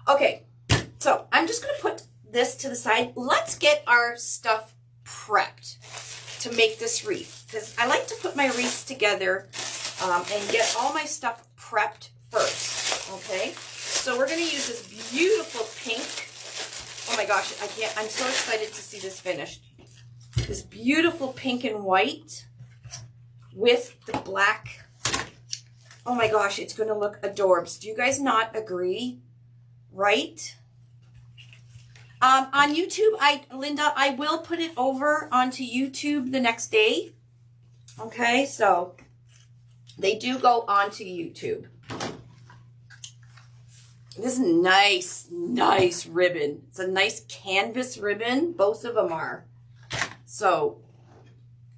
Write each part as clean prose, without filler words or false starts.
Okay, so I'm just going to put this to the side. Let's get our stuff prepped to make this wreath, because I like to put my wreaths together and get all my stuff prepped first. Okay, so we're going to use this beautiful pink. Oh my gosh, I'm so excited to see this finished. This beautiful pink and white with the black. Oh my gosh, it's going to look adorbs. Do you guys not agree? Right? On YouTube, Linda, I will put it over onto YouTube the next day. Okay, so they do go onto YouTube. This is nice ribbon. It's a nice canvas ribbon. Both of them are. So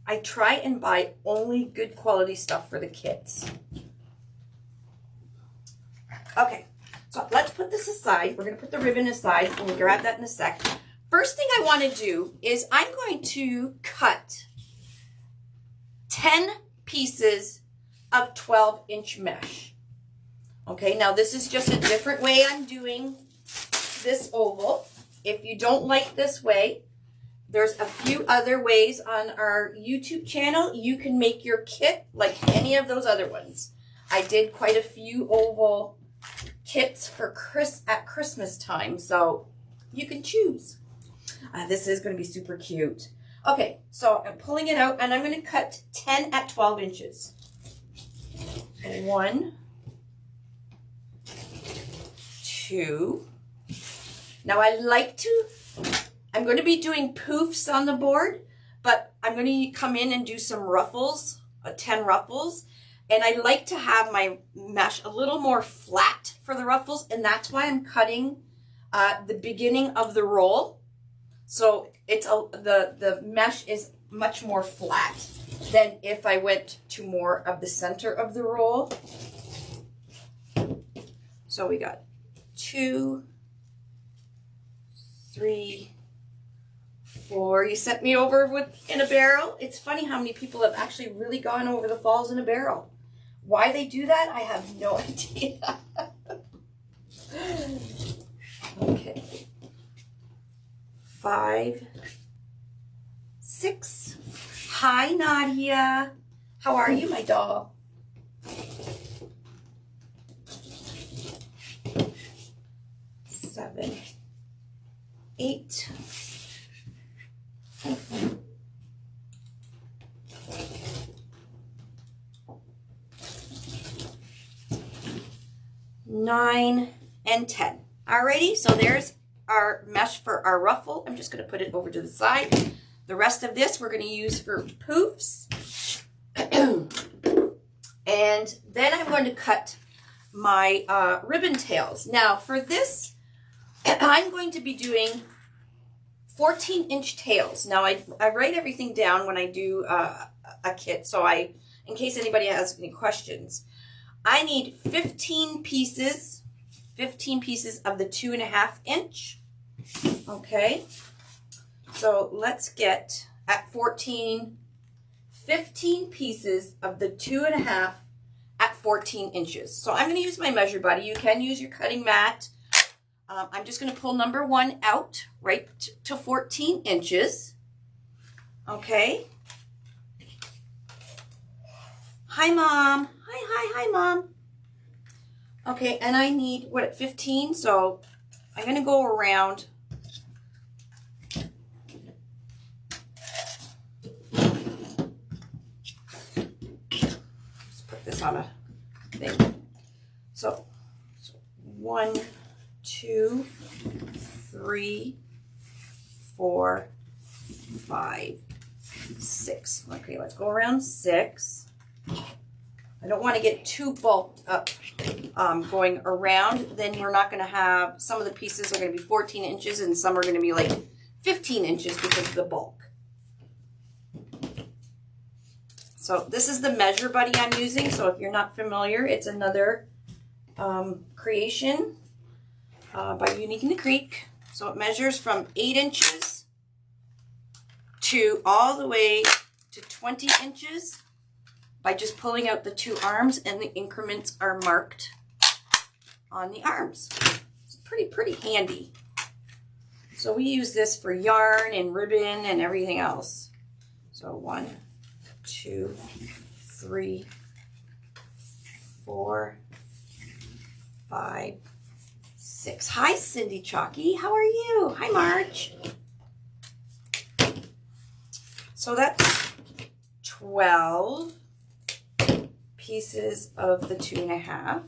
I try and buy only good quality stuff for the kids. Okay, so let's put this aside. We're going to put the ribbon aside, and we'll grab that in a sec. First thing I want to do is I'm going to cut 10 pieces of 12-inch mesh. Okay, now this is just a different way I'm doing this oval. If you don't like this way, there's a few other ways on our YouTube channel. You can make your kit like any of those other ones. I did quite a few oval kits for at Christmas time, so you can choose. This is going to be super cute. Okay, so I'm pulling it out, and I'm going to cut 10 at 12 inches. 1, 2. Now I'm going to be doing poofs on the board, but I'm going to come in and do some ruffles, 10 ruffles. And I like to have my mesh a little more flat for the ruffles, and that's why I'm cutting the beginning of the roll. So it's the mesh is much more flat than if I went to more of the center of the roll. So we got 2, 3, 4. You sent me over in a barrel. It's funny how many people have actually really gone over the falls in a barrel. Why they do that, I have no idea. Okay. 5, 6. Hi, Nadia. How are you, my doll? 7, 8. 9 and 10. Alrighty, so there's our mesh for our ruffle. I'm just going to put it over to the side. The rest of this we're going to use for poofs. And then I'm going to cut my ribbon tails. Now for this, I'm going to be doing 14-inch tails. Now I write everything down when I do a kit, so in case anybody has any questions. I need 15 pieces of the 2.5 inch. Okay, so let's get at 14, 15 pieces of the 2.5 at 14 inches. So I'm going to use my measure buddy. You can use your cutting mat. I'm just going to pull number 1 out right to 14 inches. Okay. Hi, Mom. Hi, Mom. Okay, and I need, what, at 15? So I'm going to go around. Let's put this on a thing. So 1, 2, 3, 4, 5, 6. Okay, let's go around 6. I don't want to get too bulked up going around. Then we're not going to have, some of the pieces are going to be 14 inches and some are going to be like 15 inches because of the bulk. So this is the measure buddy I'm using. So if you're not familiar, it's another creation by Unique in the Creek. So it measures from 8 inches to all the way to 20 inches. By just pulling out the 2 arms, and the increments are marked on the arms. It's pretty handy. So we use this for yarn and ribbon and everything else. So 1, 2, 3, 4, 5, 6. Hi, Cindy Chalky. How are you? Hi, Marge. So that's 12 pieces of the 2.5.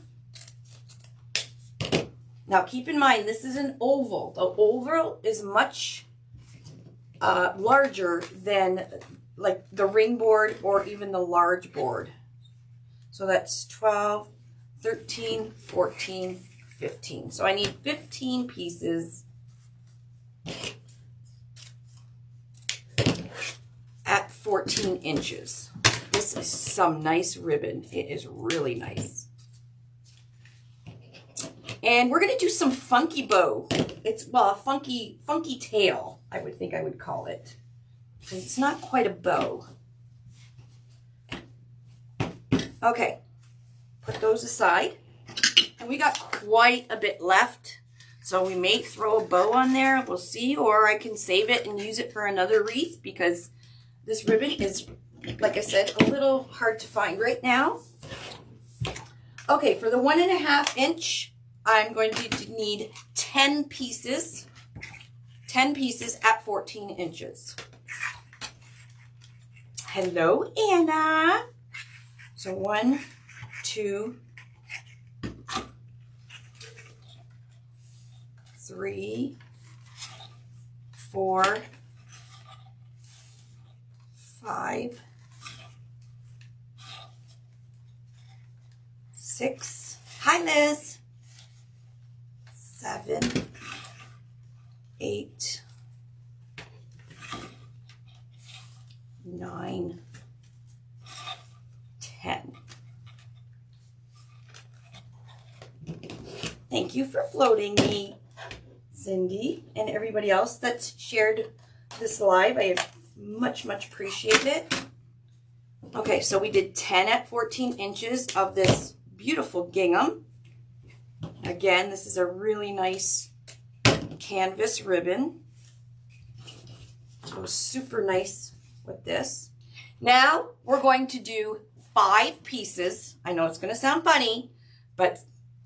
Now keep in mind, this is an oval. The oval is much larger than like the ring board or even the large board. So that's 12, 13, 14, 15. So I need 15 pieces at 14 inches. This is some nice ribbon. It is really nice. And we're going to do some funky bow. It's, well, a funky tail, I would call it. Because it's not quite a bow. Okay, put those aside. And we got quite a bit left. So we may throw a bow on there. We'll see. Or I can save it and use it for another wreath because this ribbon is, like I said, a little hard to find right now. Okay, for the 1.5 inch, I'm going to need 10 pieces. 10 pieces at 14 inches. Hello, Anna. So 1, 2, 3, 4, 5, 6. Hi, Liz. 7, 8, 9, 10. Thank you for floating me, Cindy, and everybody else that's shared this live. I much appreciate it. Okay, so we did 10 at 14 inches of this beautiful gingham. Again, this is a really nice canvas ribbon. So super nice with this. Now we're going to do 5 pieces. I know it's going to sound funny, but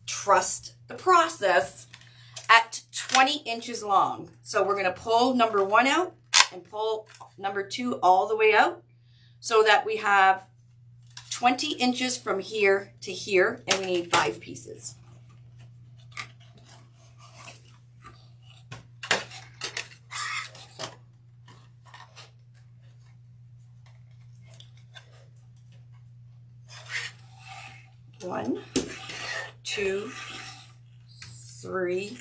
trust the process, at 20 inches long. So we're going to pull number 1 out and pull number 2 all the way out so that we have 20 inches from here to here, and we need 5 pieces. One, 2, 3,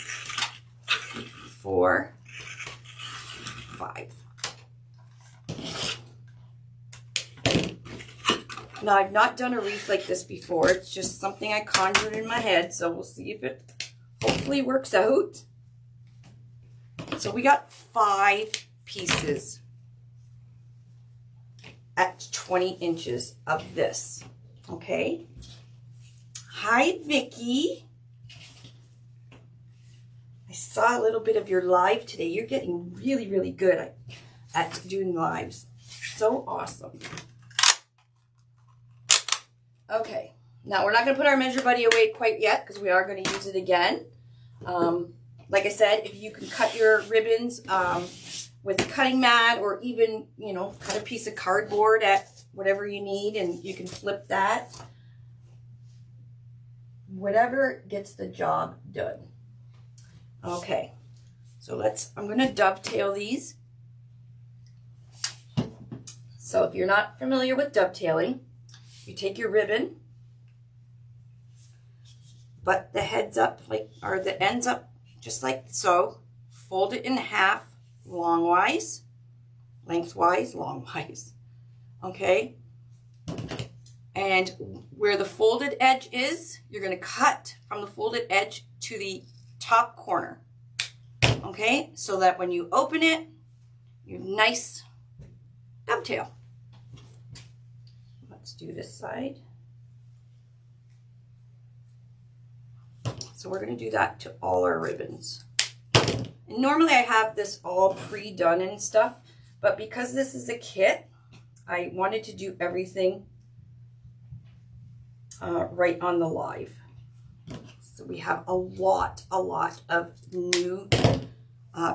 4, 5. Now, I've not done a wreath like this before. It's just something I conjured in my head, so we'll see if it hopefully works out. So we got 5 pieces at 20 inches of this, okay? Hi, Vicki. I saw a little bit of your live today. You're getting really good at doing lives. So awesome. Okay, now we're not going to put our Measure Buddy away quite yet because we are going to use it again. Like I said, if you can cut your ribbons with a cutting mat, or even, you know, cut a piece of cardboard at whatever you need and you can flip that. Whatever gets the job done. Okay, so I'm going to dovetail these. So if you're not familiar with dovetailing, you take your ribbon, butt the heads up, or the ends up just like so, fold it in half longwise, lengthwise, longwise, okay? And where the folded edge is, you're going to cut from the folded edge to the top corner, okay? So that when you open it, you have nice dovetail. Let's do this side. So we're going to do that to all our ribbons. And normally I have this all pre-done and stuff, but because this is a kit, I wanted to do everything right on the live. So we have a lot of new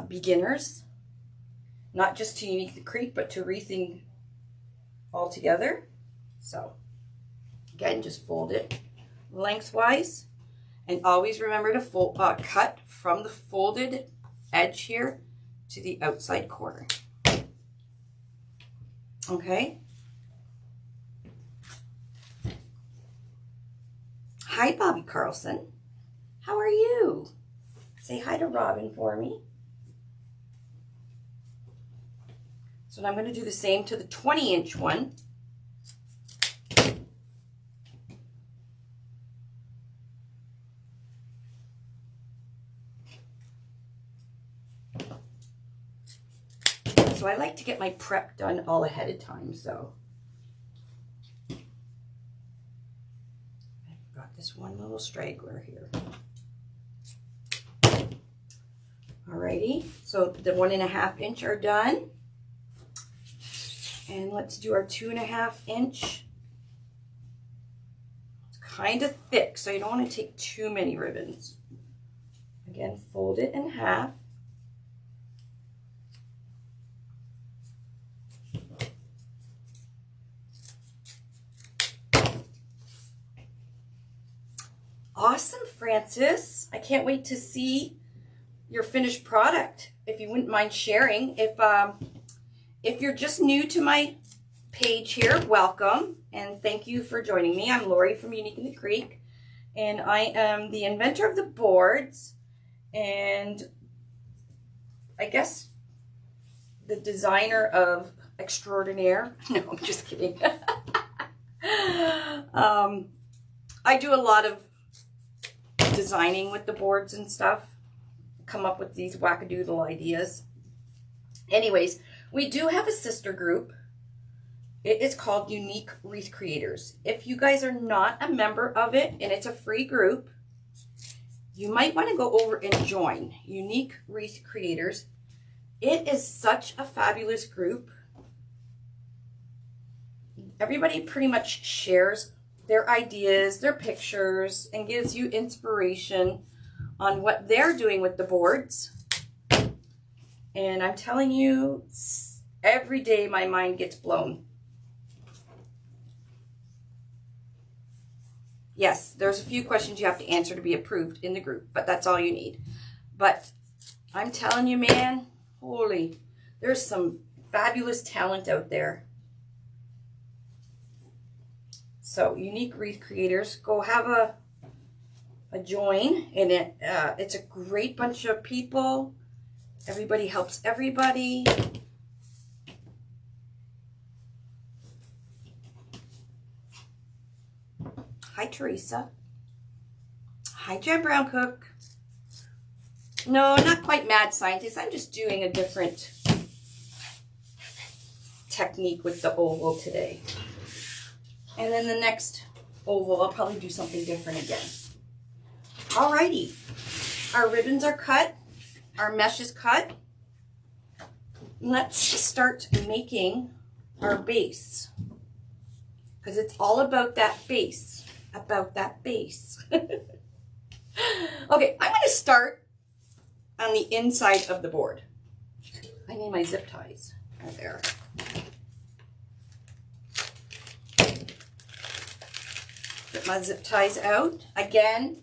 beginners, not just to Unique the Creek, but to wreathing altogether. So again, just fold it lengthwise, and always remember to cut from the folded edge here to the outside corner. Okay. Hi, Bobby Carlson. How are you? Say hi to Robin for me. So now I'm going to do the same to the 20-inch one. So I like to get my prep done all ahead of time, so. I've got this one little straggler here. Alrighty, so the 1.5 inch are done. And let's do our 2.5 inch. It's kind of thick, so you don't want to take too many ribbons. Again, fold it in half. Awesome, Francis. I can't wait to see your finished product. If you wouldn't mind sharing. If you're just new to my page here, welcome, and thank you for joining me. I'm Lori from Unique in the Creek, and I am the inventor of the boards, and I guess the designer of extraordinaire. No, I'm just kidding. I do a lot of designing with the boards and stuff, come up with these wackadoodle ideas. Anyways, we do have a sister group. It is called Unique Wreath Creators. If you guys are not a member of it, and it's a free group, you might want to go over and join Unique Wreath Creators. It is such a fabulous group. Everybody pretty much shares their ideas, their pictures, and gives you inspiration on what they're doing with the boards. And I'm telling you, every day my mind gets blown. Yes, there's a few questions you have to answer to be approved in the group, but that's all you need. But I'm telling you, man, holy, there's some fabulous talent out there. So Unique Wreath Creators, go have a join, and it's a great bunch of people. Everybody helps everybody. Hi, Teresa. Hi, Jen Brown Cook. No, not quite mad scientist. I'm just doing a different technique with the oval today. And then the next oval, I'll probably do something different again. Alrighty. Our ribbons are cut. Our mesh is cut. Let's start making our base, because it's all about that base. About that base. Okay, I'm going to start on the inside of the board. I need my zip ties. Right there. Get my zip ties out. Again,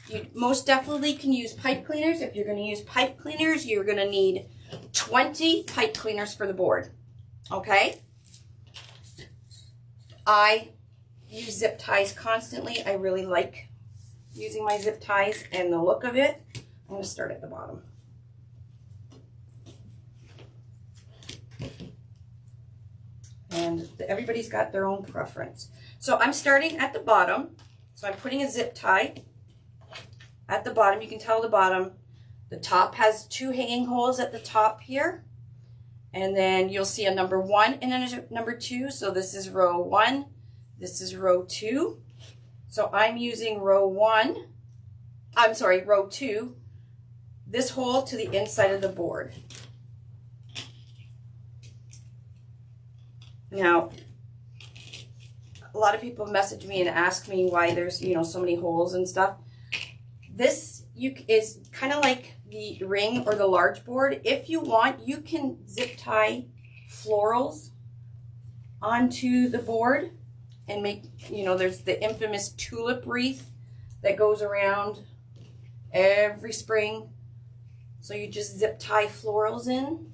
you most definitely can use pipe cleaners. If you're going to use pipe cleaners, you're going to need 20 pipe cleaners for the board. Okay? I use zip ties constantly. I really like using my zip ties and the look of it. I'm going to start at the bottom. And everybody's got their own preference. So I'm starting at the bottom. So I'm putting a zip tie at the bottom. You can tell the bottom. The top has 2 hanging holes at the top here. And then you'll see a number 1 and a number 2. So this is row 1. This is row 2. So I'm using row 1 I'm sorry, row 2, this hole to the inside of the board. Now, a lot of people message me and ask me why there's, you know, so many holes and stuff. This is kind of like the ring or the large board. If you want, you can zip tie florals onto the board and make, you know, there's the infamous tulip wreath that goes around every spring. So you just zip tie florals in.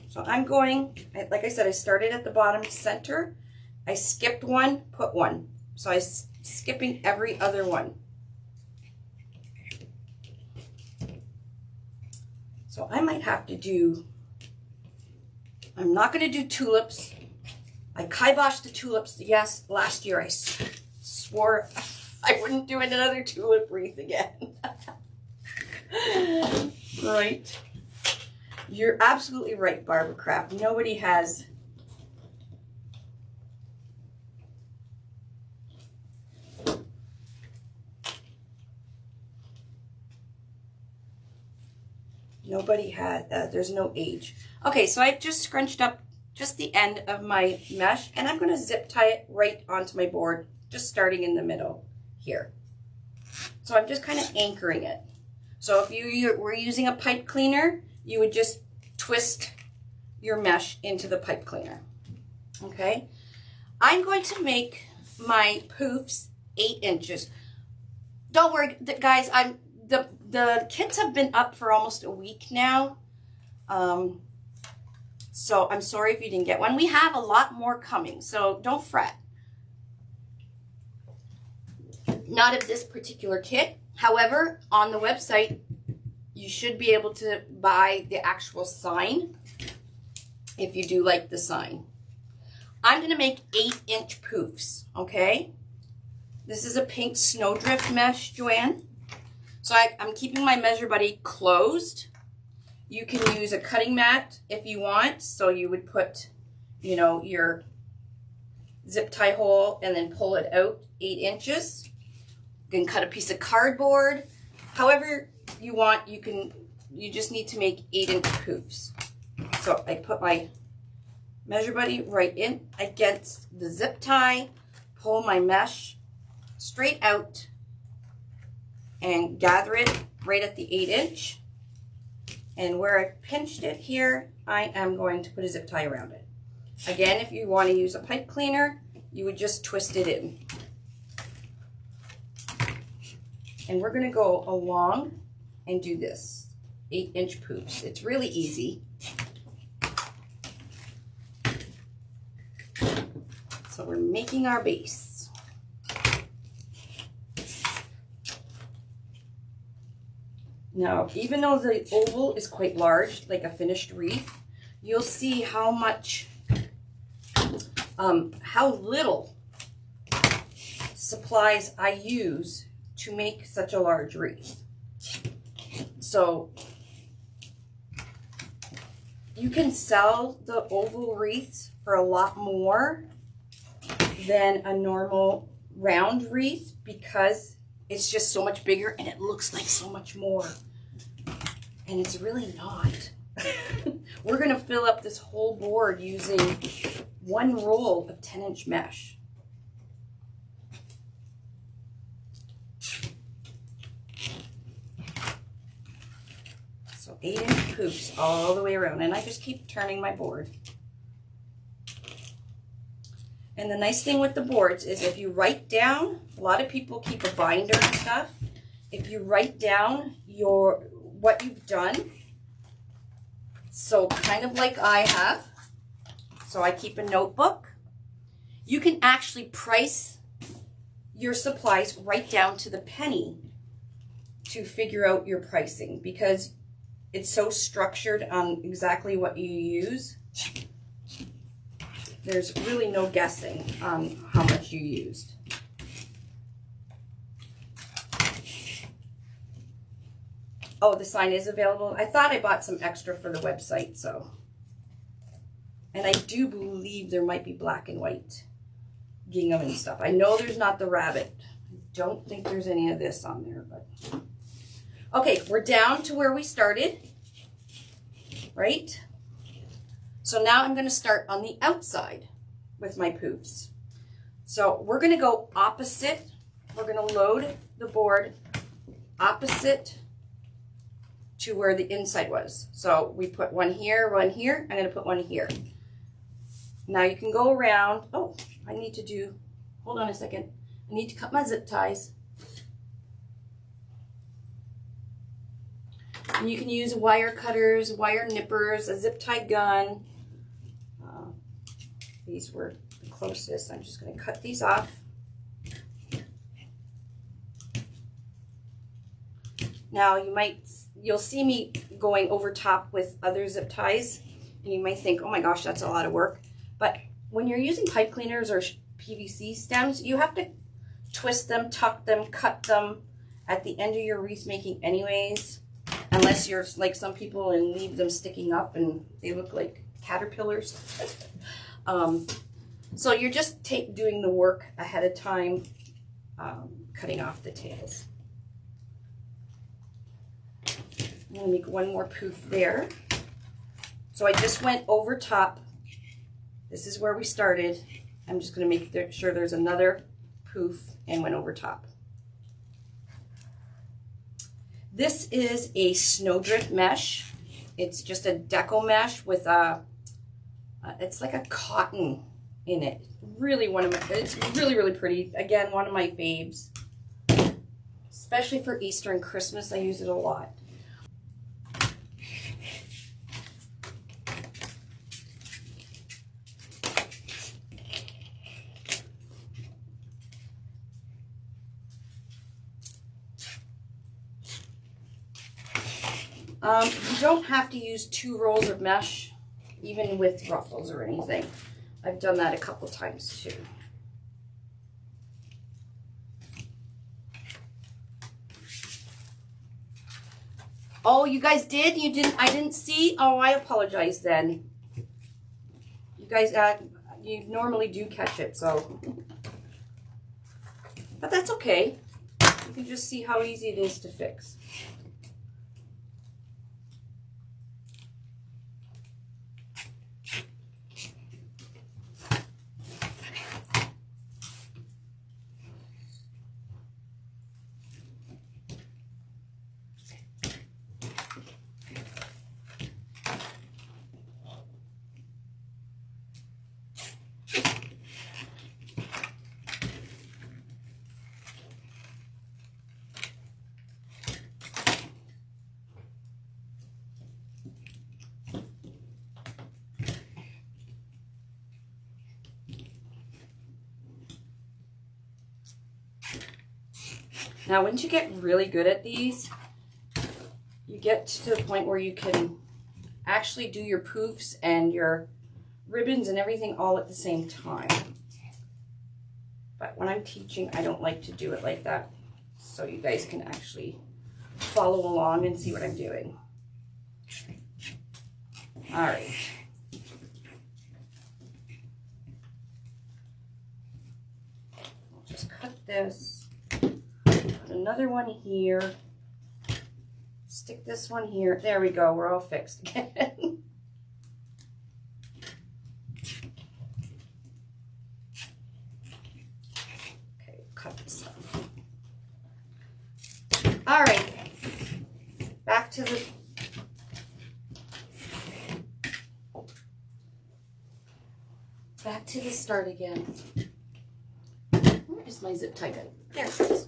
So I'm going, like I said, I started at the bottom center. I skipped one, put one. So I'm skipping every other one. So I might have to do, I'm not going to do tulips. I kiboshed the tulips. Yes, last year I swore I wouldn't do another tulip wreath again. Right. You're absolutely right, Barbara Craft. Nobody has there's no age. Okay, so I've just scrunched up just the end of my mesh, and I'm going to zip tie it right onto my board, just starting in the middle here. So I'm just kind of anchoring it. So if you were using a pipe cleaner, you would just twist your mesh into the pipe cleaner. Okay, I'm going to make my poofs 8 inches. Don't worry, guys, the kits have been up for almost a week now. So I'm sorry if you didn't get one. We have a lot more coming, so don't fret. Not of this particular kit. However, on the website, you should be able to buy the actual sign if you do like the sign. I'm going to make 8-inch poofs, okay? This is a pink snowdrift mesh, Joanne. So I'm keeping my Measure Buddy closed. You can use a cutting mat if you want. So you would put, you know, your zip tie hole and then pull it out 8 inches. You can cut a piece of cardboard. However you want, you just need to make 8-inch poofs. So I put my Measure Buddy right in against the zip tie, pull my mesh straight out and gather it right at the 8-inch. And where I've pinched it here, I am going to put a zip tie around it. Again, if you want to use a pipe cleaner, you would just twist it in. And we're going to go along and do this 8-inch poofs. It's really easy. So we're making our base. Now, even though the oval is quite large, like a finished wreath, you'll see how much, how little supplies I use to make such a large wreath. So you can sell the oval wreaths for a lot more than a normal round wreath because it's just so much bigger and it looks like so much more. And it's really not. We're going to fill up this whole board using one roll of 10-inch mesh. So 8-inch poofs all the way around. And I just keep turning my board. And the nice thing with the boards is if you write down, a lot of people keep a binder and stuff. If you write down what you've done, so kind of like I have, so I keep a notebook, you can actually price your supplies right down to the penny to figure out your pricing because it's so structured on exactly what you use. There's really no guessing on how much you used. Oh, the sign is available. I thought I bought some extra for the website, so. And I do believe there might be black and white. gingham and stuff. I know there's not the rabbit. I don't think there's any of this on there, but okay, we're down to where we started, right? So now I'm going to start on the outside with my poofs. So we're going to go opposite. We're going to load the board opposite to where the inside was. So we put one here, one here. I'm going to put one here. Now you can go around. Oh, I need to do, hold on a second. I need to cut my zip ties. And you can use wire cutters, wire nippers, a zip tie gun. These were the closest. I'm just going to cut these off. Now you'll see me going over top with other zip ties, and you might think, oh my gosh, that's a lot of work. But when you're using pipe cleaners or PVC stems, you have to twist them, tuck them, cut them at the end of your wreath making anyways, unless you're like some people and leave them sticking up and they look like caterpillars. So you're just doing the work ahead of time, cutting off the tails. I'm going to make one more poof there. So I just went over top. This is where we started. I'm just going to make sure there's another poof and went over top. This is a snowdrift mesh. It's just a Deco mesh with a, it's like a cotton in it. Really it's really, really pretty. Again, one of my faves. Especially for Easter and Christmas, I use it a lot. You don't have to use 2 rolls of mesh, even with ruffles or anything. I've done that a couple times too. Oh, you guys did? You didn't? I didn't see? Oh, I apologize then. You guys, you normally do catch it, so. But that's okay. You can just see how easy it is to fix. Now, once you get really good at these, you get to the point where you can actually do your poofs and your ribbons and everything all at the same time. But when I'm teaching, I don't like to do it like that, so you guys can actually follow along and see what I'm doing. All right. I'll just cut this. Put another one here. Stick this one here. There we go. We're all fixed again. Okay, cut this off. All right. Back to the start again. Where is my zip tie gun? There it is.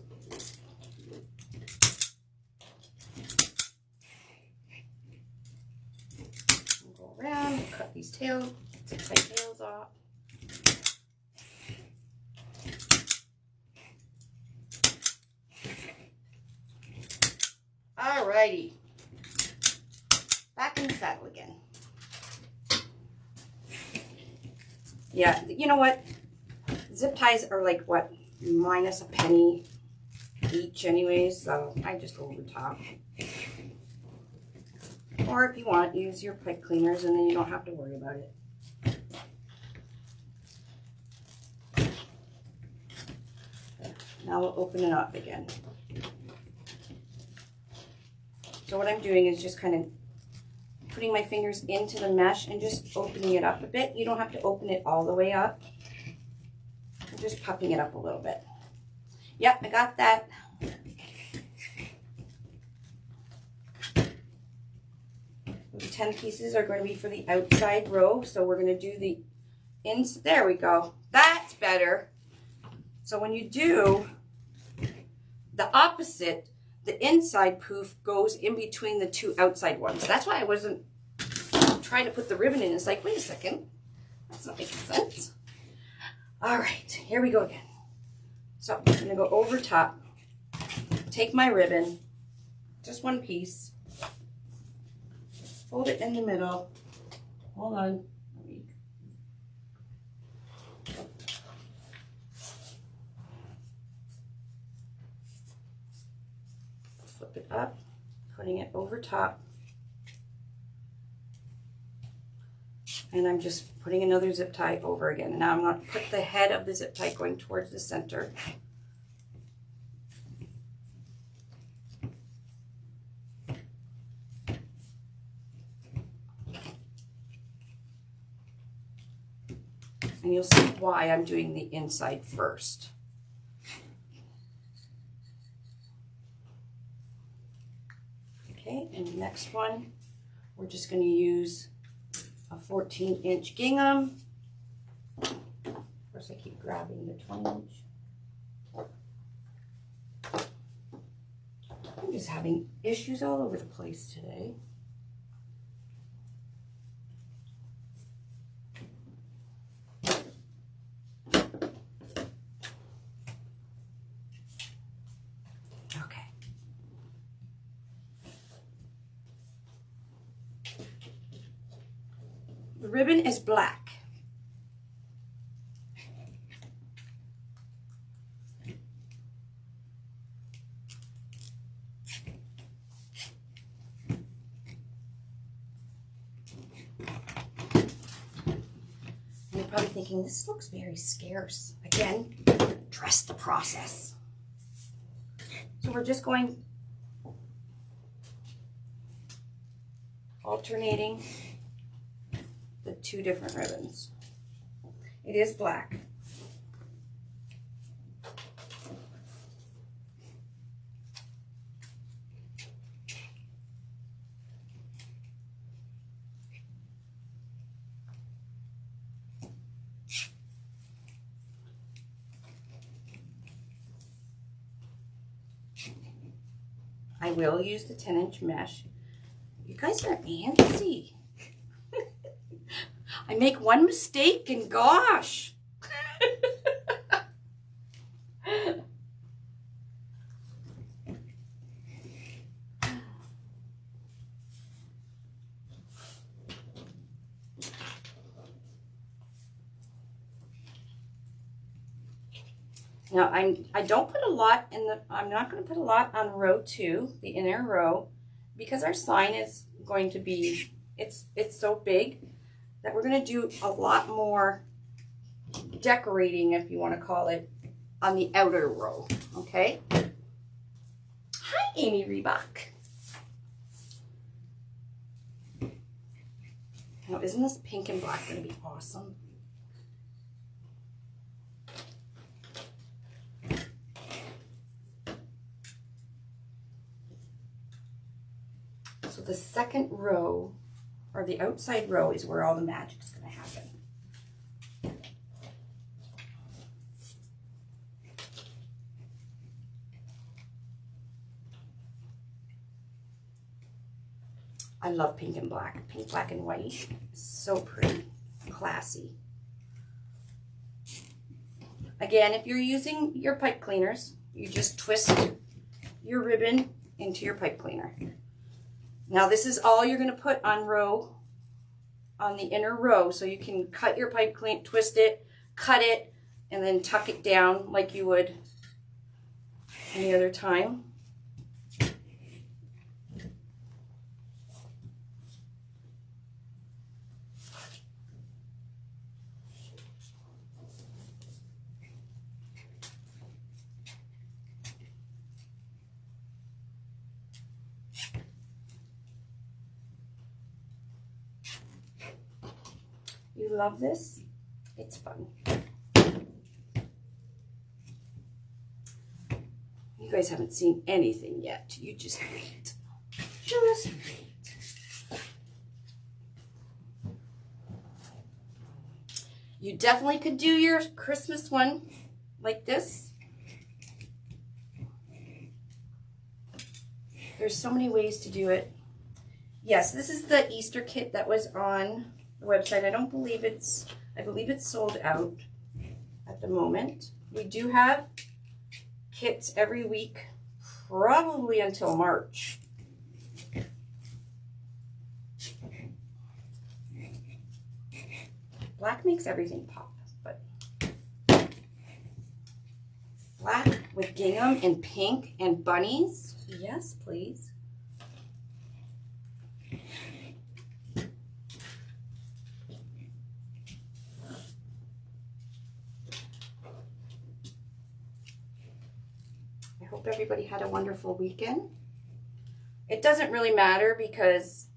Around, cut these tails, zip tie tails off. Alrighty, back in the saddle again. Yeah, you know what? Zip ties are like what, minus a penny each anyways, so I just go over top. Or if you want, use your pipe cleaners and then you don't have to worry about it. Now we'll open it up again. So what I'm doing is just kind of putting my fingers into the mesh and just opening it up a bit. You don't have to open it all the way up. I'm just puffing it up a little bit. Yep, I got that. The 10 pieces are going to be for the outside row. So we're going to do the inside. There we go. That's better. So when you do the opposite, the inside poof goes in between the two outside ones. That's why I wasn't trying to put the ribbon in. It's like, wait a second. That's not making sense. All right, here we go again. So I'm going to go over top, take my ribbon, just one piece, fold it in the middle. Hold on. Flip it up, putting it over top. And I'm just putting another zip tie over again. And now I'm going to put the head of the zip tie going towards the center. And you'll see why I'm doing the inside first. Okay, and the next one, we're just going to use a 14-inch gingham. Of course, I keep grabbing the 20-inch. I'm just having issues all over the place today. The ribbon is black. You're probably thinking, this looks very scarce. Again, trust the process. So we're just going alternating the two different ribbons. It is black. I will use the 10-inch mesh. You guys are antsy. I make one mistake and gosh. Now I don't put a lot in the, I'm not going to put a lot on row 2, the inner row, because our sign is going to be, it's so big that we're going to do a lot more decorating, if you want to call it, on the outer row. Okay. Hi, Amy Reebok. Now, isn't this pink and black going to be awesome? So the second row, or the outside row, is where all the magic is going to happen. I love pink and black. Pink, black, and white. So pretty. Classy. Again, if you're using your pipe cleaners, you just twist your ribbon into your pipe cleaner. Now this is all you're going to put on the inner row, so you can cut your pipe clean, twist it, cut it, and then tuck it down like you would any other time. you love this? It's fun. You guys haven't seen anything yet. You just wait. Just wait. You definitely could do your Christmas one like this. There's so many ways to do it. Yes, this is the Easter kit that was on the website. I believe it's sold out at the moment. We do have kits every week, probably until March. Black makes everything pop, but black with gingham and pink and bunnies. Yes, please. I hope everybody had a wonderful weekend. It doesn't really matter because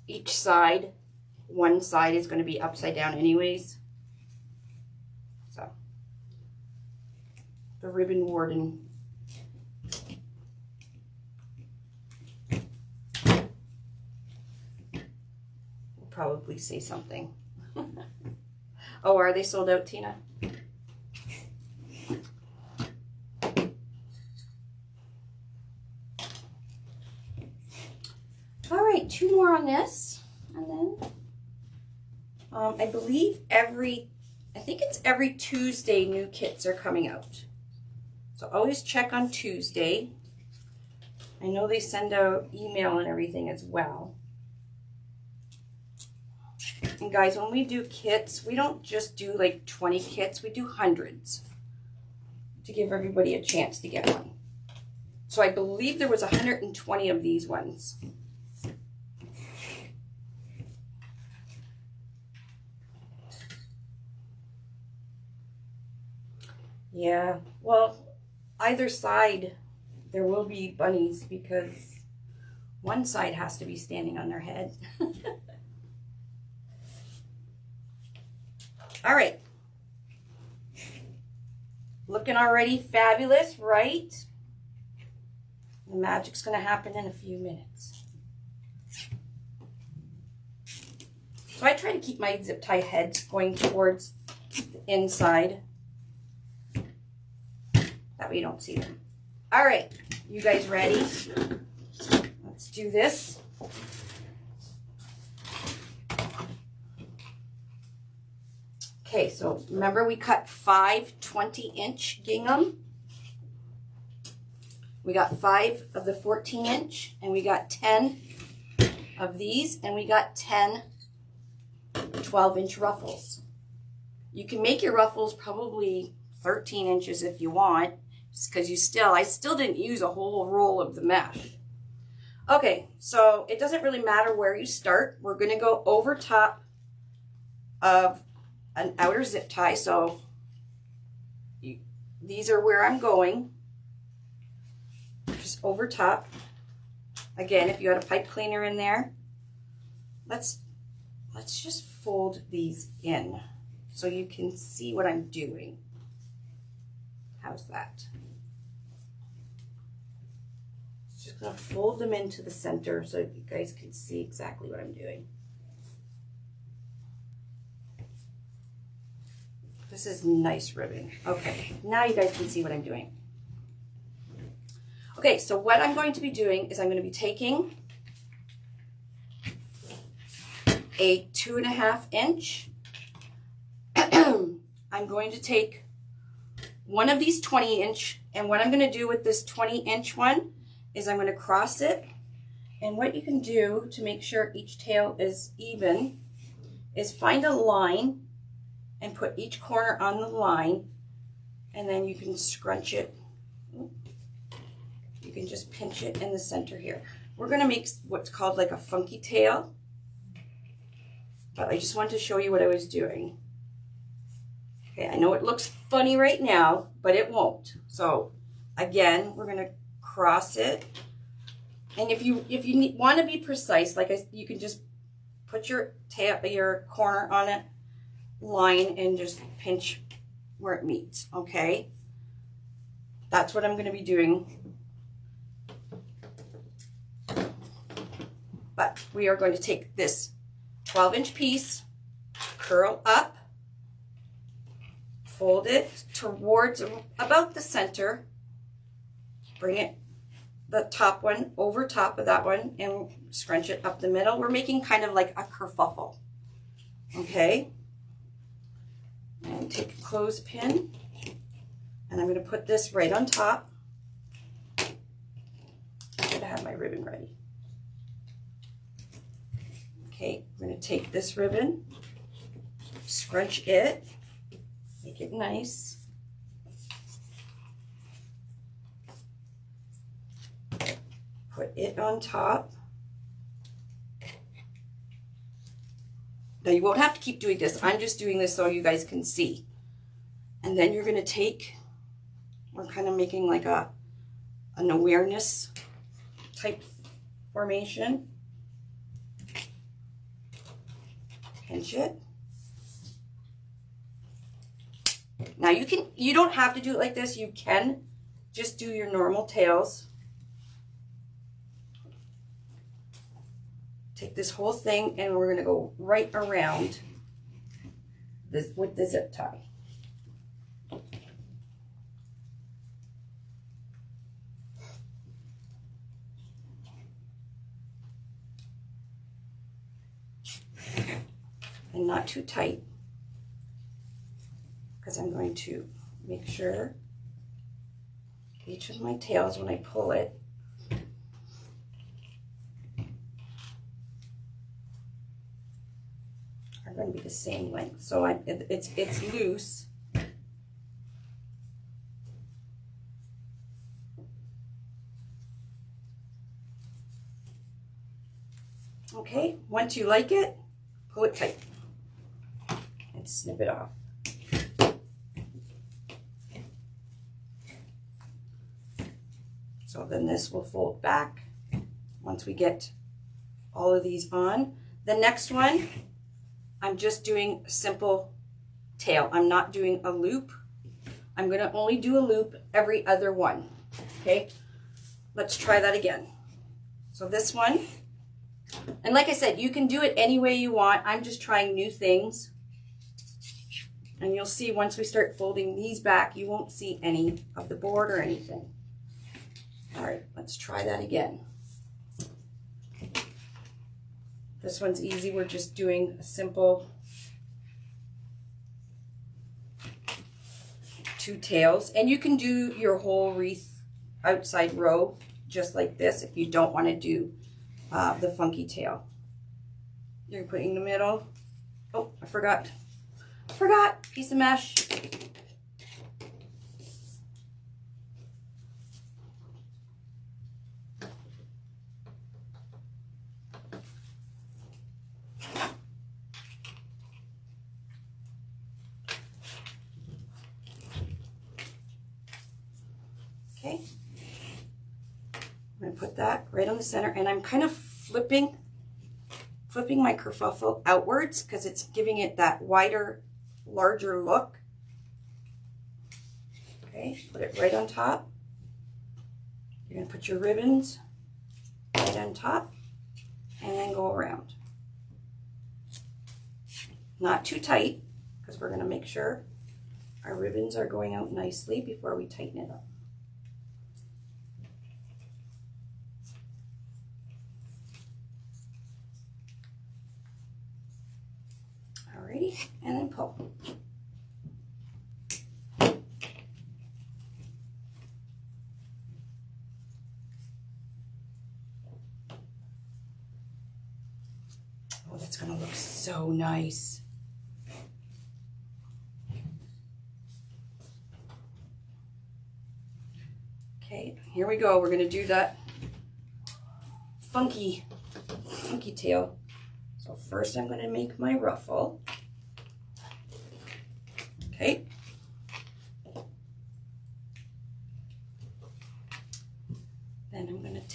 each side, one side is going to be upside down anyways. So, the ribbon warden. Will probably say something. Oh, are they sold out, Tina? All right, 2 more on this, and then I believe I think it's every Tuesday new kits are coming out. So always check on Tuesday. I know they send out email and everything as well. And guys, when we do kits, we don't just do like 20 kits, we do hundreds to give everybody a chance to get one. So I believe there was 120 of these ones. Yeah, well, either side there will be bunnies because one side has to be standing on their head. All right. Looking already fabulous, right? The magic's going to happen in a few minutes. So I try to keep my zip tie heads going towards the inside. That way you don't see them. All right, you guys ready? Let's do this. Okay, so remember we cut 5 20-inch gingham. We got 5 of the 14-inch, and we got 10 of these, and we got 10 12-inch ruffles. You can make your ruffles probably 13 inches if you want, because I still didn't use a whole roll of the mesh. Okay, so it doesn't really matter where you start. We're going to go over top of an outer zip tie. So these are where I'm going. Just over top. Again, if you had a pipe cleaner in there, let's just fold these in so you can see what I'm doing. How's that? Just gonna fold them into the center so you guys can see exactly what I'm doing. This is nice ribbon. Okay, now you guys can see what I'm doing. Okay, so what I'm going to be doing is I'm going to be taking a 2.5 inch. I'm going to take one of these 20-inch, and what I'm going to do with this 20-inch one is I'm going to cross it. And what you can do to make sure each tail is even is find a line and put each corner on the line, and then you can scrunch it. You can just pinch it in the center here. We're going to make what's called like a funky tail, but I just wanted to show you what I was doing. Okay, I know it looks funny right now, but it won't. So again, we're going to cross it And if you want to be precise, you can just put your corner on a line and just pinch where it meets, okay? That's what I'm going to be doing. But we are going to take this 12-inch piece, curl up, fold it towards about the center, bring it, the top one over top of that one, and scrunch it up the middle. We're making kind of like a kerfuffle, okay? And take a clothespin, and I'm going to put this right on top. I'm going to have my ribbon ready. Okay, I'm going to take this ribbon, scrunch it, make it nice. Put it on top. Now you won't have to keep doing this. I'm just doing this so you guys can see. And then you're going to take, we're kind of making like an awareness type formation. Pinch it. Now you don't have to do it like this. You can just do your normal tails. Take this whole thing and we're going to go right around this with the zip tie. And not too tight, because I'm going to make sure each of my tails, when I pull it, are going to be the same length. So it's loose. Okay, once you like it, pull it tight and snip it off. So then this will fold back once we get all of these on. The next one, I'm just doing a simple tail. I'm not doing a loop. I'm going to only do a loop every other one. Okay, let's try that again. So this one, and like I said, you can do it any way you want. I'm just trying new things. And you'll see once we start folding these back, you won't see any of the board or anything. All right, let's try that again. This one's easy. We're just doing a simple 2 tails. And you can do your whole wreath outside row just like this if you don't want to do the funky tail. You're putting the middle. Oh, I forgot. Piece of mesh. Okay. I'm going to put that right on the center, and I'm kind of flipping my kerfuffle outwards because it's giving it that wider, larger look. Okay, put it right on top. You're going to put your ribbons right on top and then go around. Not too tight, because we're going to make sure our ribbons are going out nicely before we tighten it up. Alrighty, and then pull. Oh, that's going to look so nice. Okay, here we go. We're going to do that funky tail. So first I'm going to make my ruffle. Okay. Then I'm going to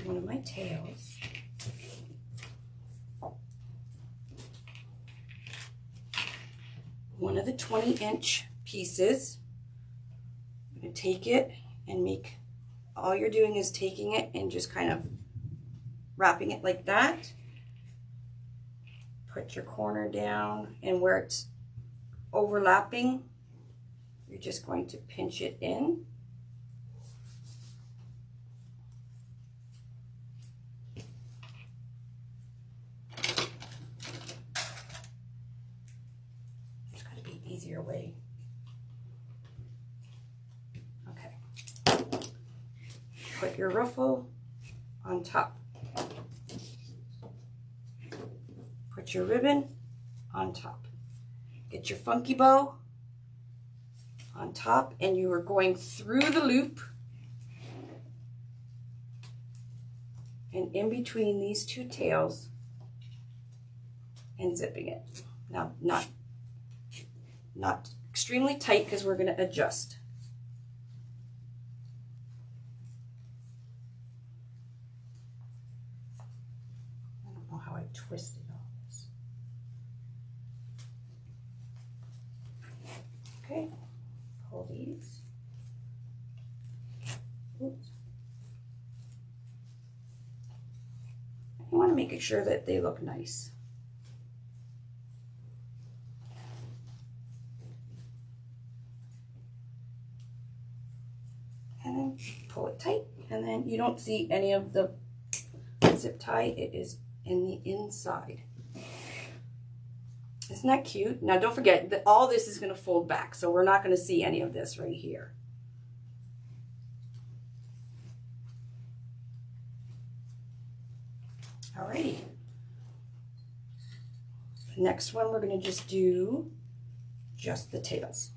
one of my tails. One of the 20-inch pieces. I'm going to take it and make, all you're doing is taking it and just kind of wrapping it like that. Put your corner down, and where it's overlapping, you're just going to pinch it in. There's got to be an easier way. Okay. Put your ruffle on top. Put your ribbon on top. Get your funky bow on top, and you are going through the loop and in between these two tails and zipping it. Now, not extremely tight because we're going to adjust. I don't know how I twisted all this. Okay, pull these. Oops. You want to make sure that they look nice. And then pull it tight, and then you don't see any of the zip tie. It is in the inside. Isn't that cute? Now don't forget that all this is going to fold back, so we're not going to see any of this right here. Alrighty. The next one, we're going to just do just the tails.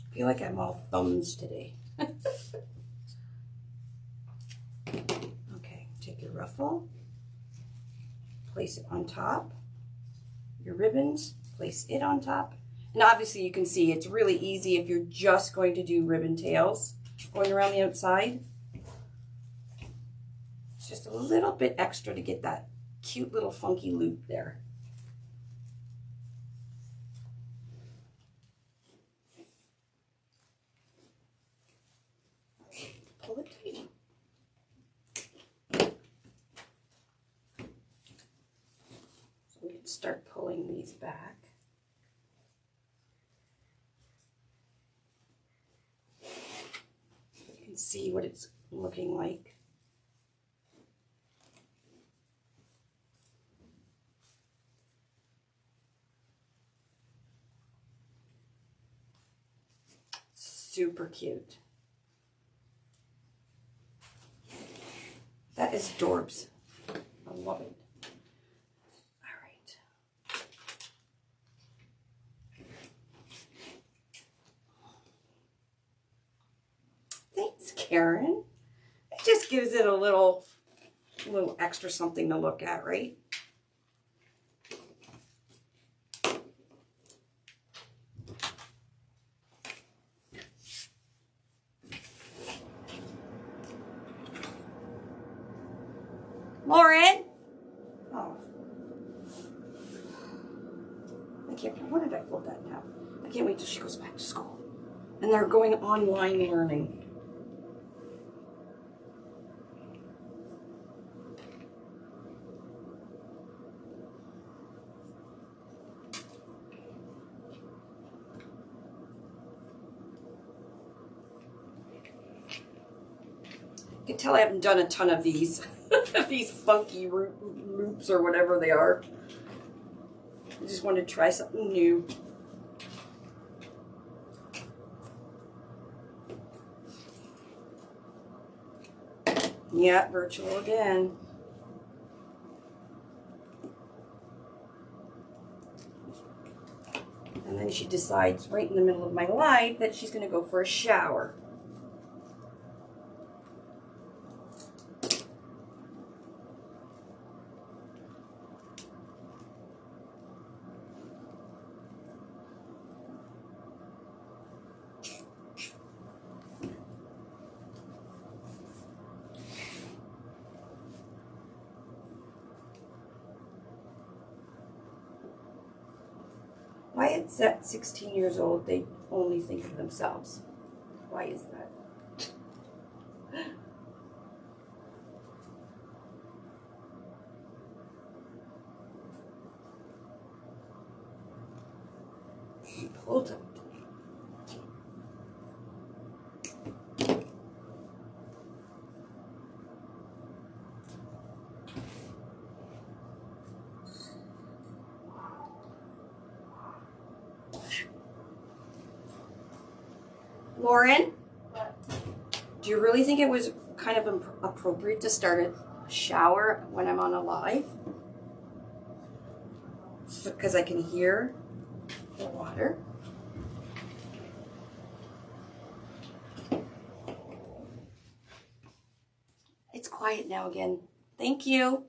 I feel like I'm all thumbs today. Okay, take your ruffle, place it on top. Your ribbons, place it on top. And obviously you can see it's really easy if you're just going to do ribbon tails going around the outside. It's just a little bit extra to get that cute little funky loop there. Pull it tight. So we can start pulling these back. You can see what it's looking like. Super cute. That is adorbs. I love it. All right. Thanks, Karen. It just gives it a little extra something to look at, right? Lauren? Oh. I can't, when did I fold that now? I can't wait till she goes back to school. And they're going online learning. You can tell I haven't done a ton of these. These funky loops or whatever they are. I just wanted to try something new. Yeah, virtual again. And then she decides right in the middle of my life that she's going to go for a shower. Why it's at 16 years old, they only think of themselves. Why is that? Hold up. Lauren? What? Do you really think it was kind of appropriate to start a shower when I'm on a live? Because I can hear the water. It's quiet now again. Thank you.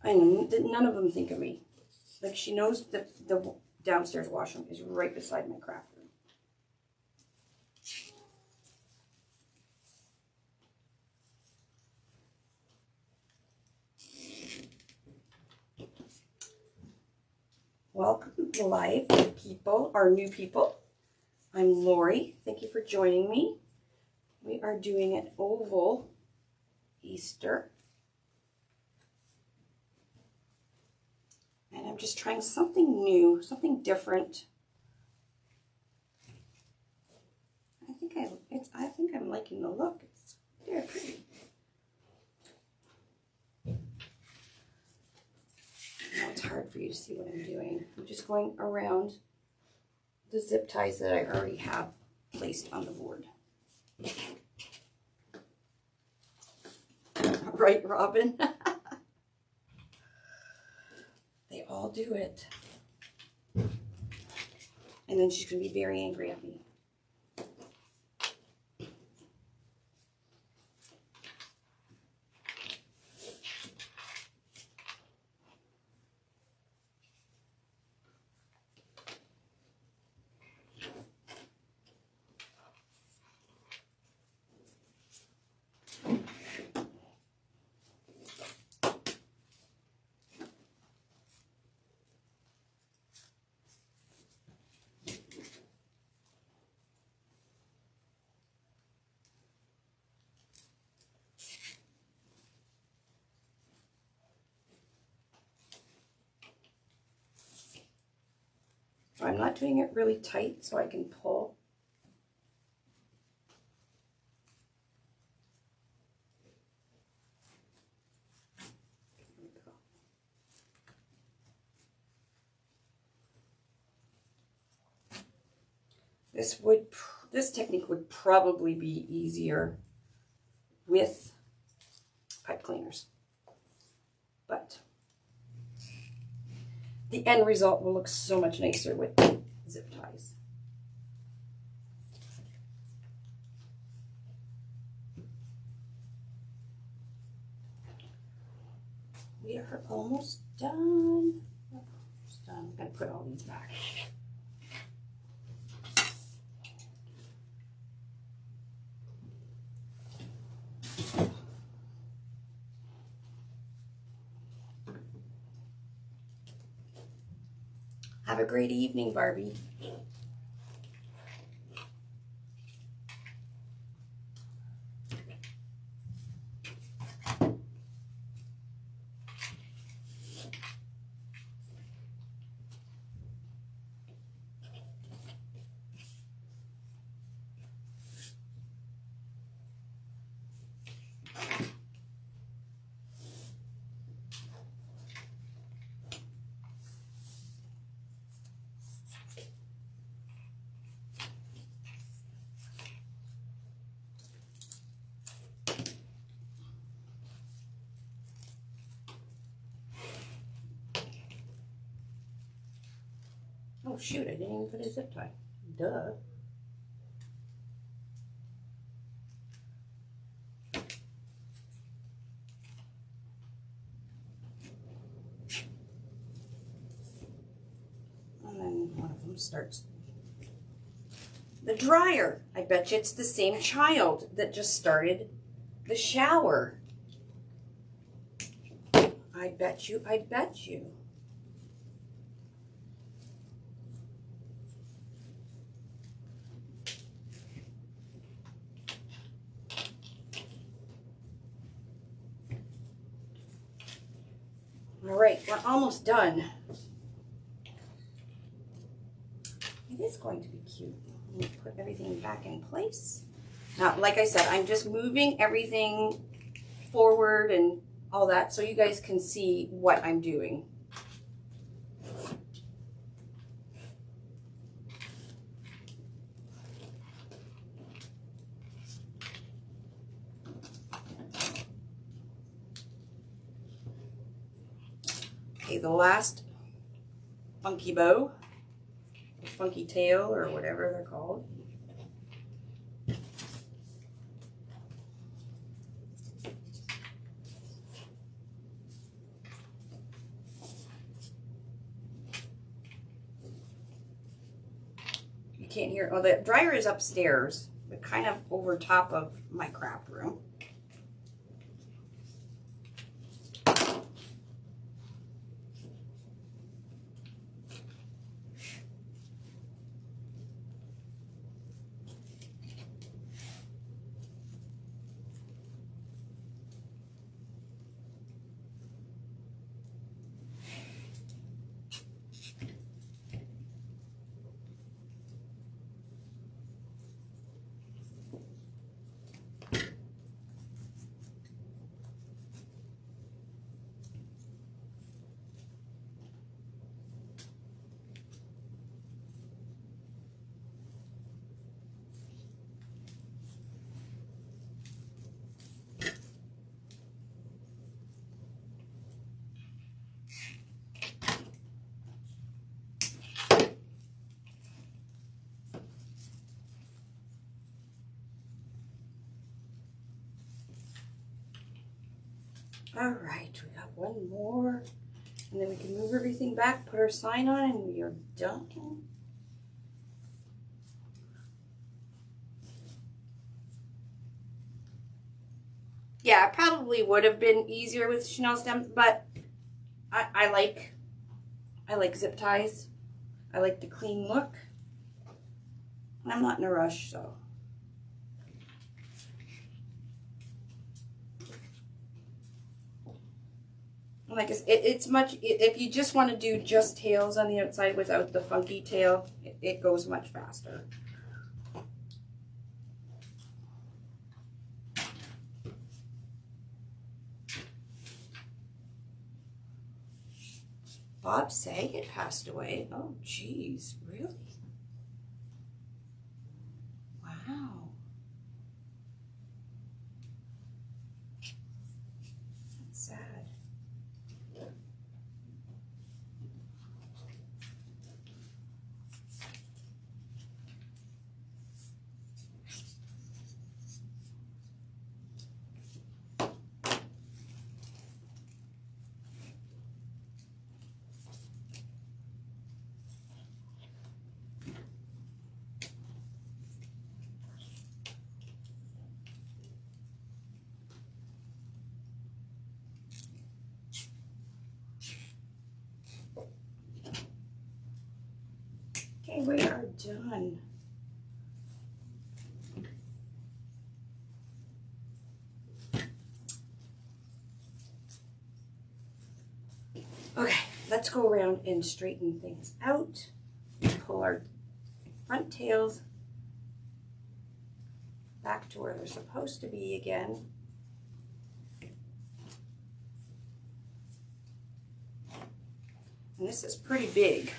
I know that none of them think of me. Like, she knows that the downstairs washroom is right beside my craft room. Welcome live people, our new people. I'm Lori. Thank you for joining me. We are doing an oval Easter. And I'm just trying something new, something different. I think I'm liking the look. It's very pretty. Now it's hard for you to see what I'm doing. I'm just going around the zip ties that I already have placed on the board. Right, Robin? They all do it. And then she's going to be very angry at me. So I'm not doing it really tight so I can pull. This technique would probably be easier with pipe cleaners, but the end result will look so much nicer with zip ties. We are almost done. Almost done. I'm going to put all these back. Have a great evening, Barbie. Oh shoot, I didn't even put a zip tie. Duh. And then one of them starts. The dryer. I bet you it's the same child that just started the shower. I bet you, I bet you. All right, we're almost done. It is going to be cute. Let me put everything back in place. Now, like I said, I'm just moving everything forward and all that so you guys can see what I'm doing. Okay, the last funky bow, or funky tail, or whatever they're called. You can't hear, oh, the dryer is upstairs, but kind of over top of my craft room. All right, we got one more, and then we can move everything back, put our sign on, and we are done. Yeah, it probably would have been easier with Chanel stems, but I like zip ties. I like the clean look. And I'm not in a rush, so. Like it's much, if you just want to do just tails on the outside without the funky tail, it goes much faster. Bob Saget passed away. Oh, geez, really? Wow. That's sad. Okay, we are done. Okay, let's go around and straighten things out. Pull our front tails back to where they're supposed to be again. And this is pretty big.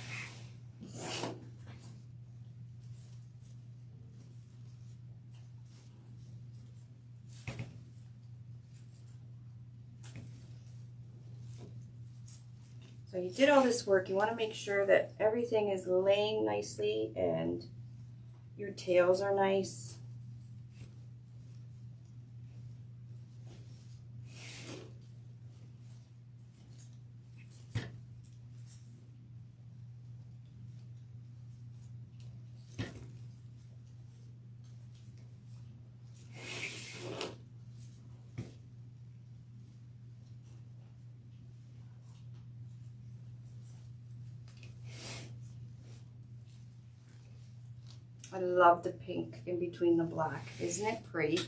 So you did all this work. You want to make sure that everything is laying nicely and your tails are nice. I love the pink in between the black. Isn't it pretty?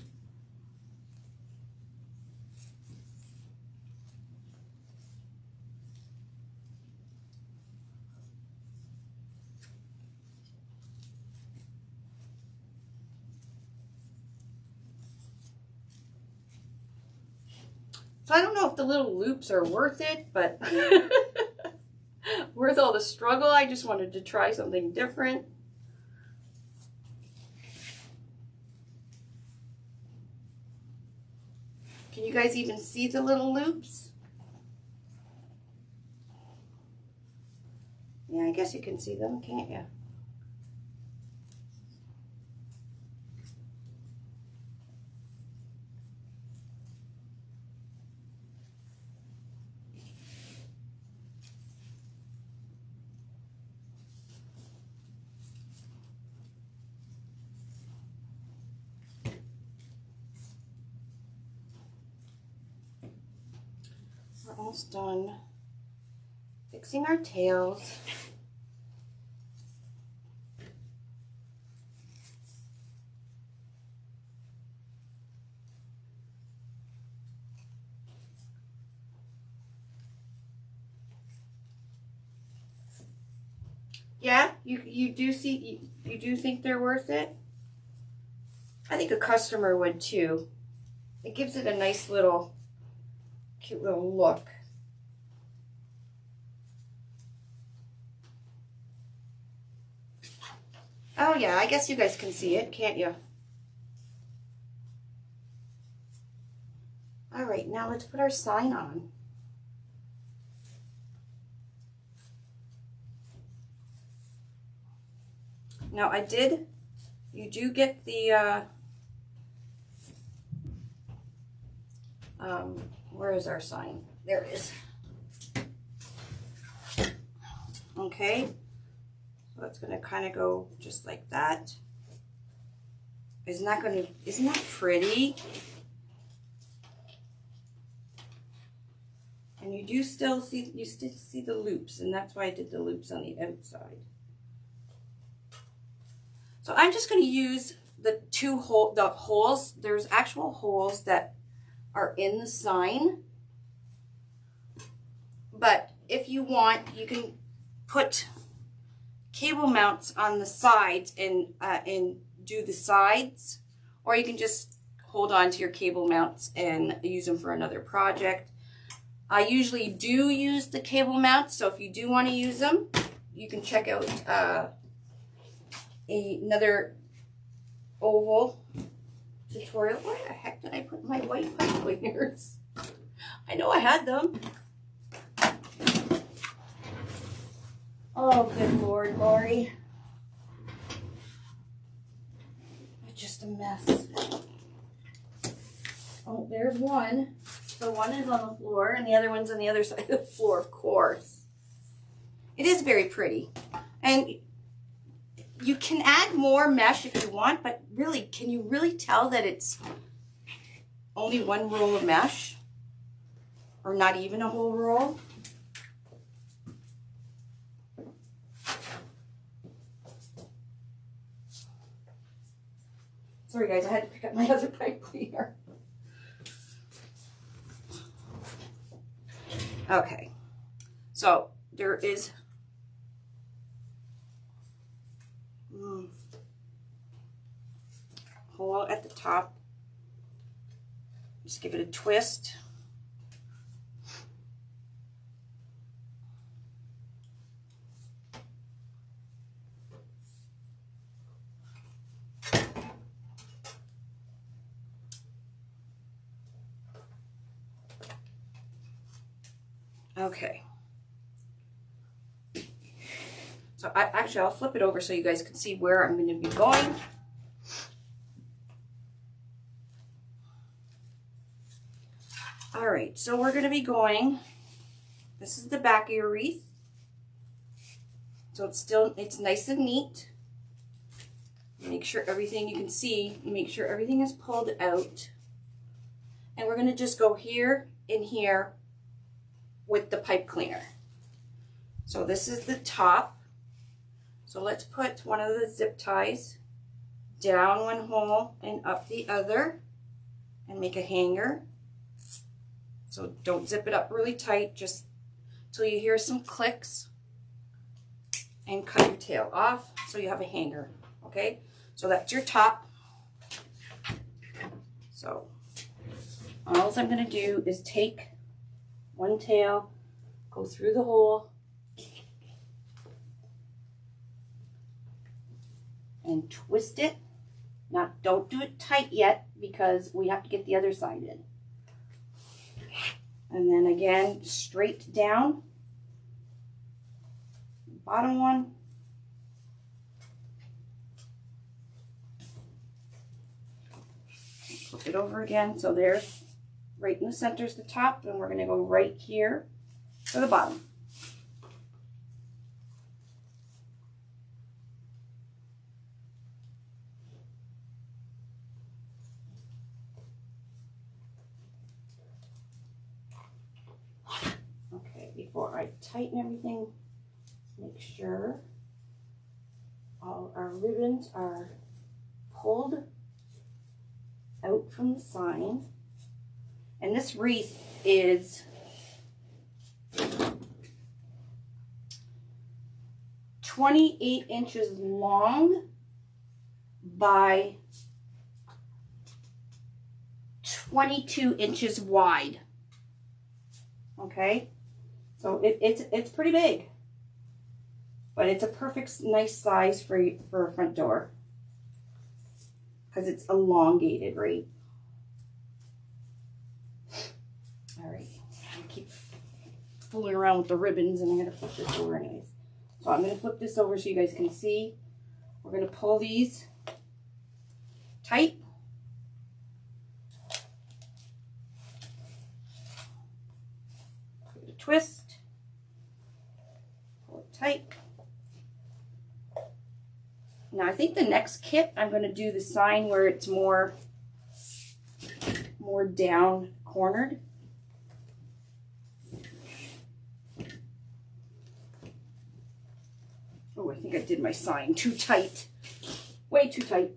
So I don't know if the little loops are worth it, but worth all the struggle. I just wanted to try something different. Can you guys even see the little loops? Yeah, I guess you can see them, can't you? We're almost done fixing our tails. Yeah, you do see, you do think they're worth it? I think a customer would too. It gives it a nice little, cute little look. Oh yeah, I guess you guys can see it, can't you? All right, now let's put our sign on. Now you do get the, where is our sign? There it is. Okay, so it's gonna kind of go just like that. Isn't that pretty? And you still see the loops, and that's why I did the loops on the outside. So I'm just going to use the holes. There's actual holes that are in the sign. But if you want, you can put cable mounts on the sides and do the sides, or you can just hold on to your cable mounts and use them for another project. I usually do use the cable mounts, so if you do want to use them, you can check out another oval tutorial. Where the heck did I put my white pipe cleaners? I know I had them. Oh, good Lord, Lori. It's just a mess. Oh, there's one. So one is on the floor and the other one's on the other side of the floor, of course. It is very pretty. And you can add more mesh if you want, but really, can you really tell that it's only one roll of mesh? Or not even a whole roll? Sorry guys, I had to pick up my other pipe cleaner. Okay, so there is hole at the top. Just give it a twist. Okay. So I'll flip it over so you guys can see where I'm going to be going. All right, so we're going to be going, this is the back of your wreath. So it's nice and neat. Make sure everything, you can see, make sure everything is pulled out. And we're going to just go here and here with the pipe cleaner. So this is the top. So let's put one of the zip ties down one hole and up the other and make a hanger. So don't zip it up really tight, just till you hear some clicks, and cut your tail off so you have a hanger. Okay, so that's your top. So all I'm going to do is take one tail, go through the hole, and twist it. Now, don't do it tight yet because we have to get the other side in. And then again, straight down. Bottom one. Flip it over again. So there's right in the center is the top, and we're going to go right here for the bottom. Before I tighten everything, make sure all our ribbons are pulled out from the sign. And this wreath is 28 inches long by 22 inches wide. Okay? So it's pretty big, but it's a perfect nice size for a front door because it's elongated, right? All right, I keep fooling around with the ribbons, and I'm going to flip this over anyways. So I'm going to flip this over so you guys can see. We're going to pull these tight. Give it a twist. Tight. Now I think the next kit I'm going to do the sign where it's more down cornered. Oh, I think I did my sign too tight. Way too tight.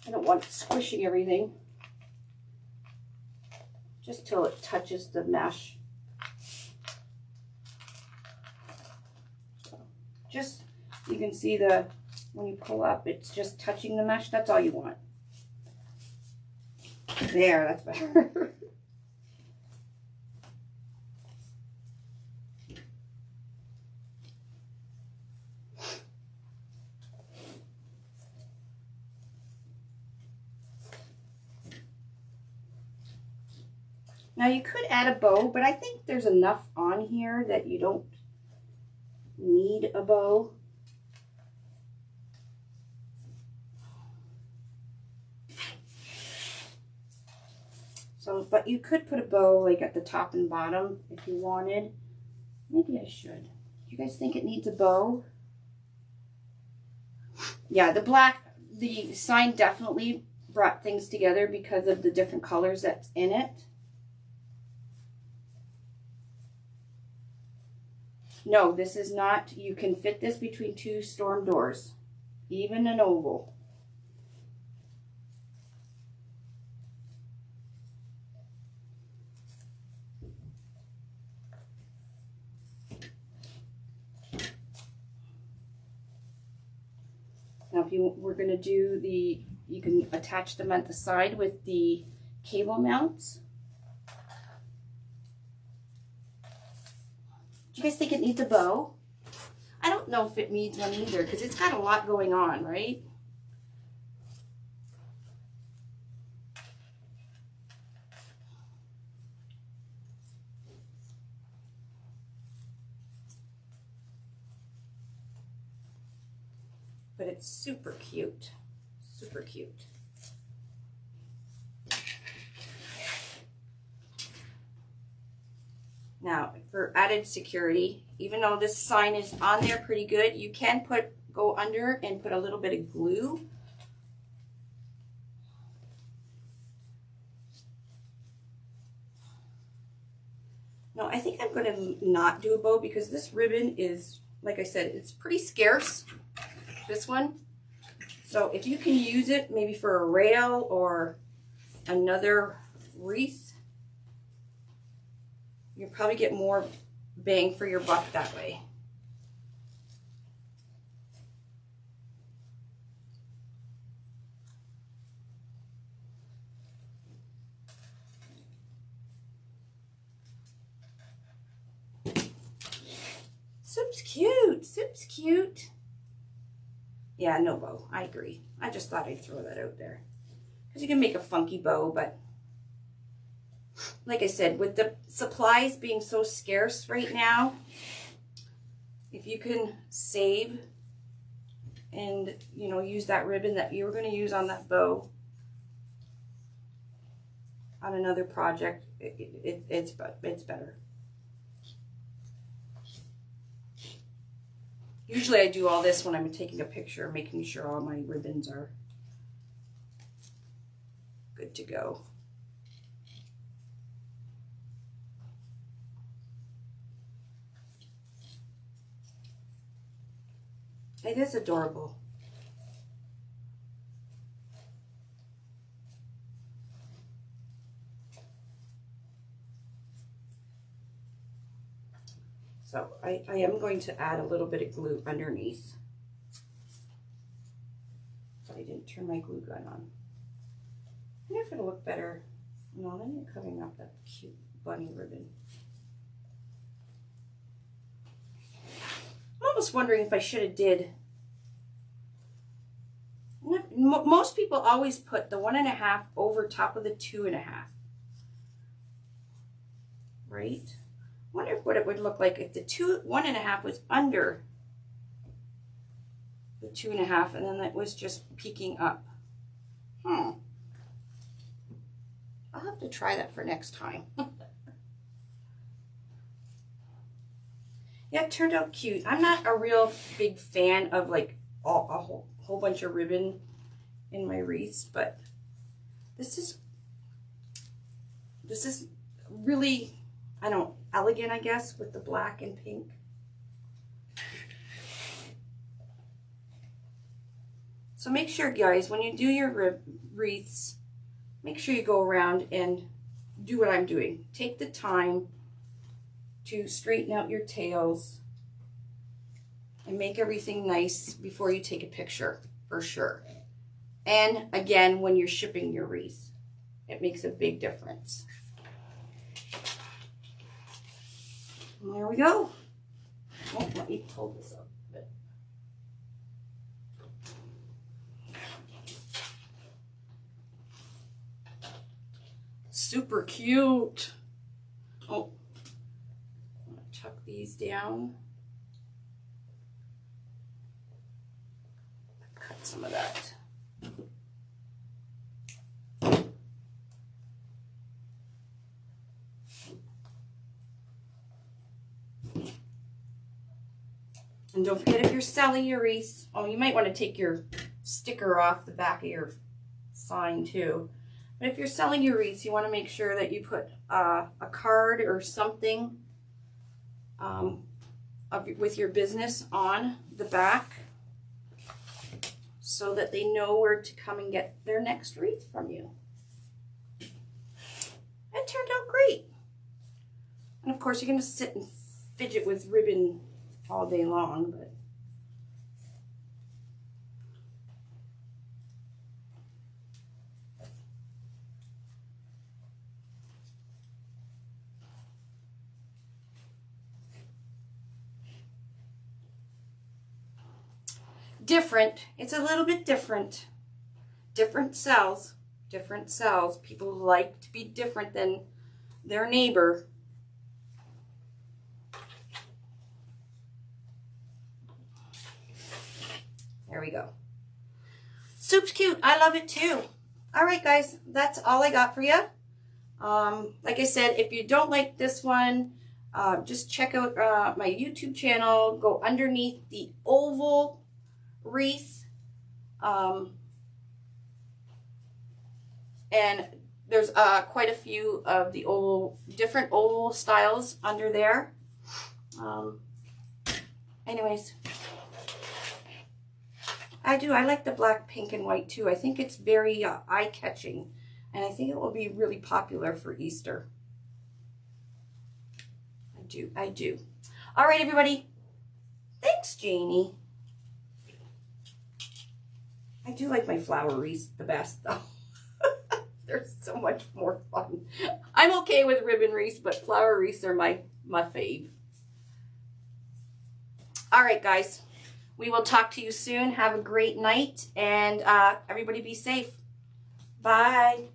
I don't want it squishing everything. Just till it touches the mesh. Just, you can see when you pull up, it's just touching the mesh. That's all you want. There, that's better. Now you could add a bow, but I think there's enough on here that you don't need a bow. So, but you could put a bow like at the top and bottom if you wanted. Maybe I should. Do you guys think it needs a bow? Yeah, the sign definitely brought things together because of the different colors that's in it. No, this is not, you can fit this between two storm doors, even an oval. Now if you were going to do you can attach them at the side with the cable mounts. Do you guys think it needs a bow? I don't know if it needs one either because it's got a lot going on, right? but it's super cute. Super cute. Now, for added security, even though this sign is on there pretty good, you can go under and put a little bit of glue. No, I think I'm going to not do a bow because this ribbon is, like I said, it's pretty scarce, this one. So if you can use it maybe for a rail or another wreath, you'll probably get more bang for your buck that way. Soup's cute. Soup's cute. Yeah, no bow. I agree. I just thought I'd throw that out there. Because you can make a funky bow, but like I said, with the supplies being so scarce right now, if you can save and, you know, use that ribbon that you were going to use on that bow on another project, it's better. Usually I do all this when I'm taking a picture, making sure all my ribbons are good to go. It is adorable. So I am going to add a little bit of glue underneath. But I didn't turn my glue gun on. I wonder if it'll look better. No, then you're covering up that cute bunny ribbon. I'm almost wondering if I should have did. Most people always put the 1.5 over top of the 2.5. Right? I wonder what it would look like if the 1.5 was under the 2.5 and then it was just peeking up. I'll have to try that for next time. Yeah, it turned out cute. I'm not a real big fan of like a whole bunch of ribbon in my wreaths, but this is really, I don't know, elegant, I guess, with the black and pink. So make sure, guys, when you do your wreaths, make sure you go around and do what I'm doing. Take the time to straighten out your tails and make everything nice before you take a picture, for sure. And again, when you're shipping your wreath, it makes a big difference. And there we go. Oh, let me pull this up a bit. Super cute. Oh, I'm gonna tuck these down. Cut some of that. And don't forget, if you're selling your wreaths, oh, you might want to take your sticker off the back of your sign too. But if you're selling your wreaths, you want to make sure that you put a card or something with your business on the back so that they know where to come and get their next wreath from you. It turned out great. And of course, you're going to sit and fidget with ribbon all day long, but different. It's a little bit different. Different cells. Different cells. People like to be different than their neighbor. There we go. Soup's cute. I love it too. All right, guys, that's all I got for you. Like I said, if you don't like this one, just check out my YouTube channel. Go underneath the oval wreath. And there's quite a few of the different oval styles under there. Anyways, I like the black, pink, and white too. I think it's very eye-catching, and I think it will be really popular for Easter. I do. All right, everybody. Thanks, Janie. I do like my flower wreaths the best, though. They're so much more fun. I'm okay with ribbon wreaths, but flower wreaths are my fave. All right, guys. We will talk to you soon. Have a great night, and everybody be safe. Bye.